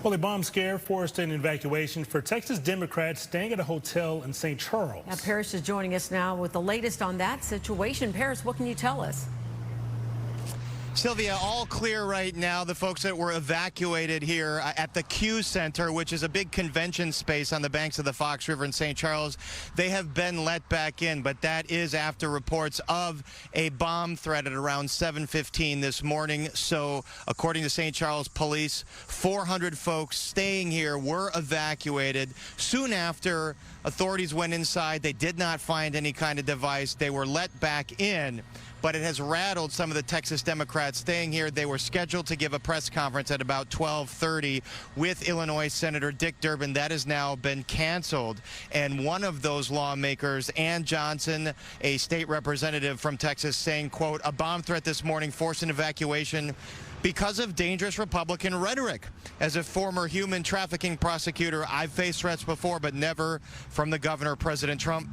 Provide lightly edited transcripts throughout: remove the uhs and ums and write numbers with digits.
Well, a bomb scare forced an evacuation for Texas Democrats staying at a hotel in St. Charles. Now, Paris is joining us now with the latest on that situation. Paris, what can you tell us? Sylvia, all clear right now. The folks that were evacuated here at the Q Center, which is a big convention space on the banks of the Fox River in St. Charles, they have been let back in, but that is after reports of a bomb threat at around 7:15 this morning. So according to St. Charles police, 400 folks staying here were evacuated. Soon after authorities went inside, they did not find any kind of device. They were let back in, but it has rattled some of the Texas Democrats staying here. They were scheduled to give a press conference at about 12:30 with Illinois Senator Dick Durbin. That has now been canceled. And one of those lawmakers, Ann Johnson, a state representative from Texas, saying, quote, "A bomb threat this morning forced an evacuation because of dangerous Republican rhetoric. As a former human trafficking prosecutor, I've faced threats before, but never from the governor, President Trump."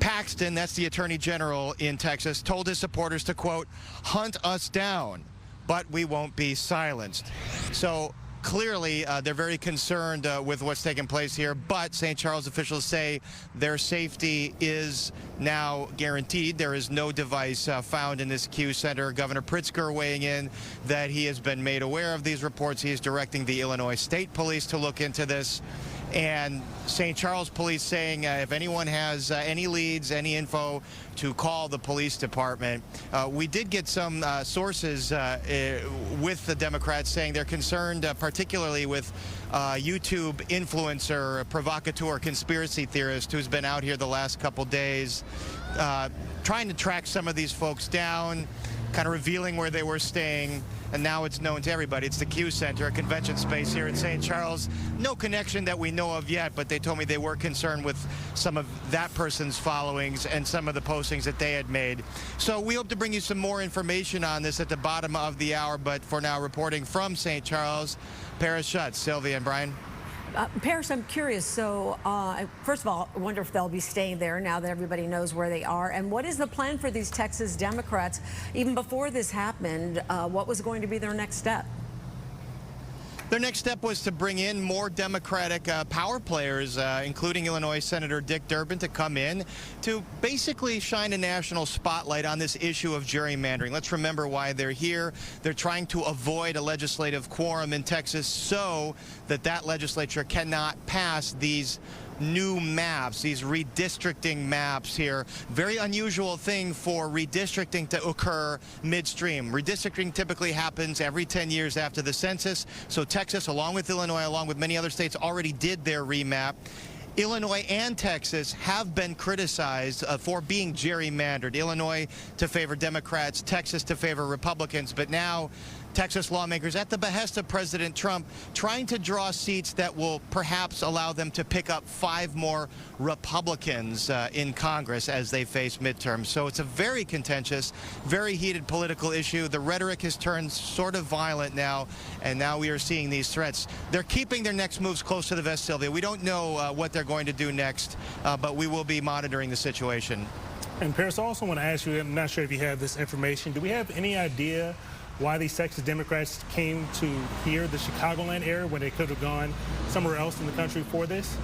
Paxton, that's the attorney general in Texas, told his supporters to, quote, "Hunt us down, but we won't be silenced." So clearly, they're very concerned with what's taking place here, but St. Charles officials say their safety is now guaranteed. There is no device found in this Q Center. Governor Pritzker weighing in that he has been made aware of these reports. He is directing the Illinois State Police to look into this. And St. Charles police saying if anyone has any leads, any info, to call the police department. We did get some sources with the Democrats saying they're concerned particularly with YouTube influencer, provocateur, conspiracy theorist who's been out here the last couple days trying to track some of these folks down, kind of revealing where they were staying. And now it's known to everybody. It's the Q Center, a convention space here in St. Charles. No connection that we know of yet, but they told me they were concerned with some of that person's followings and some of the postings that they had made. So we hope to bring you some more information on this at the bottom of the hour, but for now, reporting from St. Charles, Paris Schutz, Sylvia and Brian. Paris, I'm curious. So, first of all, I wonder if they'll be staying there now that everybody knows where they are. And what is the plan for these Texas Democrats? Even before this happened, what was going to be their next step? Their next step was to bring in more Democratic power players, including Illinois Senator Dick Durbin, to come in to basically shine a national spotlight on this issue of gerrymandering. Let's remember why they're here. They're trying to avoid a legislative quorum in Texas so that that legislature cannot pass these new maps, these redistricting maps here. Very unusual thing for redistricting to occur midstream. Redistricting typically happens every 10 years after the census. So Texas, along with Illinois, along with many other states, already did their remap. Illinois and Texas have been criticized for being gerrymandered. Illinois to favor Democrats, Texas to favor Republicans. But now Texas lawmakers, at the behest of President Trump, trying to draw seats that will perhaps allow them to pick up 5 more Republicans in Congress as they face midterms. So it's a very contentious, very heated political issue. The rhetoric has turned sort of violent now, and now we are seeing these threats. They're keeping their next moves close to the vest, Sylvia. We don't know what they're going to do next, but we will be monitoring the situation. And Paris, I also want to ask you, I'm not sure if you have this information, do we have any idea why these Texas Democrats came to here, the Chicagoland area, when they could have gone somewhere else in the country for this?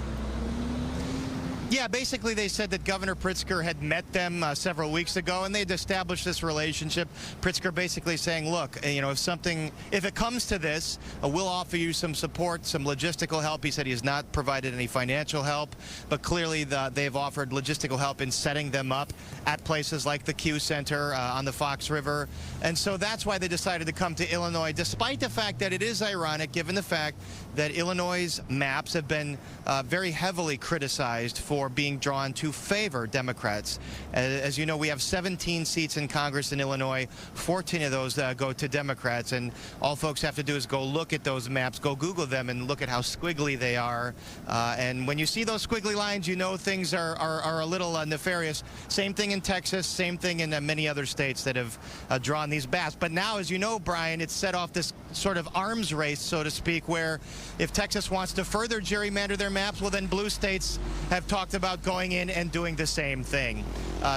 Yeah, basically they said that Governor Pritzker had met them several weeks ago, and they'd established this relationship. Pritzker basically saying, look, you know, if it comes to this, we'll offer you some support, some logistical help. He said he has not provided any financial help, but clearly they've offered logistical help in setting them up at places like the Q Center on the Fox River. And so that's why they decided to come to Illinois, despite the fact that it is ironic, given the fact that Illinois' maps have been very heavily criticized for being drawn to favor Democrats. As you know, we have 17 seats in Congress in Illinois. 14 of those go to Democrats, and all folks have to do is go look at those maps, go Google them, and look at how squiggly they are. And when you see those squiggly lines, you know things are a little nefarious. Same thing in Texas, same thing in many other states that have drawn these maps. But now, as you know, Brian, it's set off this sort of arms race, so to speak, where if Texas wants to further gerrymander their maps, well, then blue states have talked about going in and doing the same thing.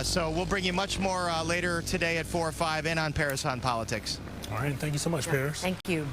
So we'll bring you much more later today at 4 or 5 and on Paris on Politics. All right. Thank you so much, Paris. Thank you.